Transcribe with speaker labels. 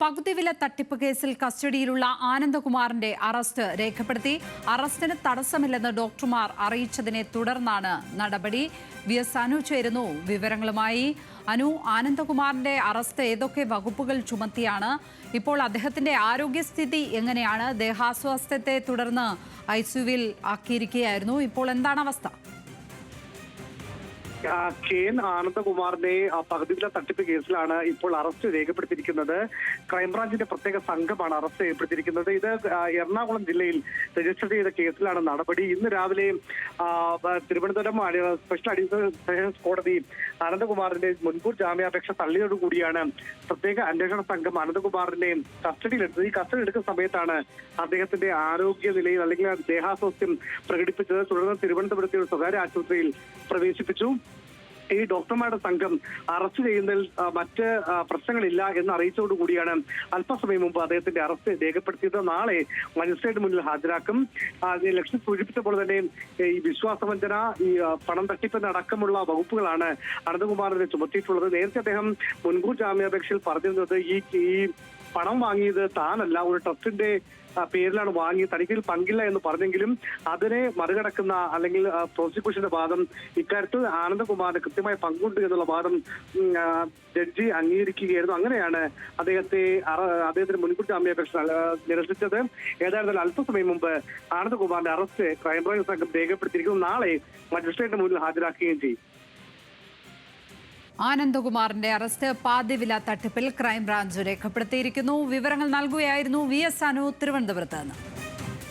Speaker 1: പകുതിവില തട്ടിപ്പ് കേസിൽ കസ്റ്റഡിയിലുള്ള ആനന്ദകുമാറിന്റെ അറസ്റ്റ് രേഖപ്പെടുത്തി. അറസ്റ്റിന് തടസ്സമില്ലെന്ന് ഡോക്ടർമാർ അറിയിച്ചതിനെ തുടർന്നാണ് നടപടി. വി.എസ്. അനു ചേരുന്നു വിവരങ്ങളുമായി. അനു, ആനന്ദകുമാറിന്റെ അറസ്റ്റ് ഏതൊക്കെ വകുപ്പുകൾ ചുമത്തിയാണ്? ഇപ്പോൾ അദ്ദേഹത്തിന്റെ ആരോഗ്യസ്ഥിതി എങ്ങനെയാണ്? ദേഹാസ്വാസ്ഥ്യത്തെ തുടർന്ന് ഐസിയുവിൽ ആക്കിയിരിക്കുകയായിരുന്നു. ഇപ്പോൾ എന്താണ് അവസ്ഥ?
Speaker 2: ആനന്ദകുമാറിന്റെ പകുതിവില തട്ടിപ്പ് കേസിലാണ് ഇപ്പോൾ അറസ്റ്റ് രേഖപ്പെടുത്തിയിരിക്കുന്നത്. ക്രൈംബ്രാഞ്ചിന്റെ പ്രത്യേക സംഘമാണ് അറസ്റ്റ് രേഖപ്പെടുത്തിയിരിക്കുന്നത്. ഇത് എറണാകുളം ജില്ലയിൽ രജിസ്റ്റർ ചെയ്ത കേസിലാണ് നടപടി. ഇന്ന് രാവിലെ തിരുവനന്തപുരം സ്പെഷ്യൽ അഡീഷണൽ സെഷൻസ് കോടതി ആനന്ദകുമാറിന്റെ മുൻകൂർ ജാമ്യാപേക്ഷ തള്ളിയോടുകൂടിയാണ് പ്രത്യേക അന്വേഷണ സംഘം ആനന്ദകുമാറിനെ കസ്റ്റഡിയിലെടുത്തത്. ഈ കസ്റ്റഡി എടുക്കുന്ന സമയത്താണ് അദ്ദേഹത്തിന്റെ ആരോഗ്യനിലയിൽ അല്ലെങ്കിൽ ദേഹാസ്വാസ്ഥ്യം പ്രകടിപ്പിച്ചത്. തുടർന്ന് തിരുവനന്തപുരത്തെ ഒരു സ്വകാര്യ ആശുപത്രിയിൽ പ്രവേശിപ്പിച്ചു. ഈ ഡോക്ടർമാരുടെ സംഘം അറസ്റ്റ് ചെയ്യുന്നതിൽ മറ്റ് പ്രശ്നങ്ങളില്ല എന്ന് അറിയിച്ചതോടുകൂടിയാണ് അല്പസമയം മുമ്പ് അദ്ദേഹത്തിന്റെ അറസ്റ്റ് രേഖപ്പെടുത്തിയത്. നാളെ മജിസ്ട്രേറ്റ് മുന്നിൽ ഹാജരാക്കും. ലക്ഷ്യം സൂചിപ്പിച്ച പോലെ തന്നെ ഈ വിശ്വാസവഞ്ചന, ഈ പണം തട്ടിപ്പെന്നടക്കമുള്ള വകുപ്പുകളാണ് അനന്തകുമാറിനെ ചുമത്തിയിട്ടുള്ളത്. നേരത്തെ അദ്ദേഹം മുൻകൂർ ജാമ്യാപേക്ഷയിൽ പറഞ്ഞിരുന്നത് ഈ പണം വാങ്ങിയത് താനല്ല, ഒരു ട്രസ്റ്റിന്റെ പേരിലാണ് വാങ്ങിയത്, തനിക്കിൽ പങ്കില്ല എന്ന് പറഞ്ഞെങ്കിലും അതിനെ മറികടക്കുന്ന അല്ലെങ്കിൽ പ്രോസിക്യൂഷന്റെ വാദം ഇക്കാര്യത്തിൽ ആനന്ദകുമാറിന് കൃത്യമായ പങ്കുണ്ട് എന്നുള്ള വാദം ജഡ്ജി അംഗീകരിക്കുകയായിരുന്നു. അങ്ങനെയാണ് അദ്ദേഹത്തിന് മുൻകൂർ ജാമ്യാപേക്ഷ നിരസിച്ചത്. ഏതായാലും അല്പസമയം മുമ്പ് ആനന്ദകുമാറിന്റെ അറസ്റ്റ് ക്രൈംബ്രാഞ്ച് സംഘം രേഖപ്പെടുത്തിയിരിക്കുന്നു. നാളെ മജിസ്ട്രേറ്റിന് മുന്നിൽ ഹാജരാക്കുകയും ചെയ്യും.
Speaker 1: ആനന്ദകുമാറിന്റെ അറസ്റ്റ് പാതിവില തട്ടിപ്പിൽ ക്രൈംബ്രാഞ്ച് രേഖപ്പെടുത്തിയിരിക്കുന്നു. വിവരങ്ങൾ നൽകുകയായിരുന്നു വി.എസ്. അനു തിരുവനന്തപുരത്ത് നിന്ന്.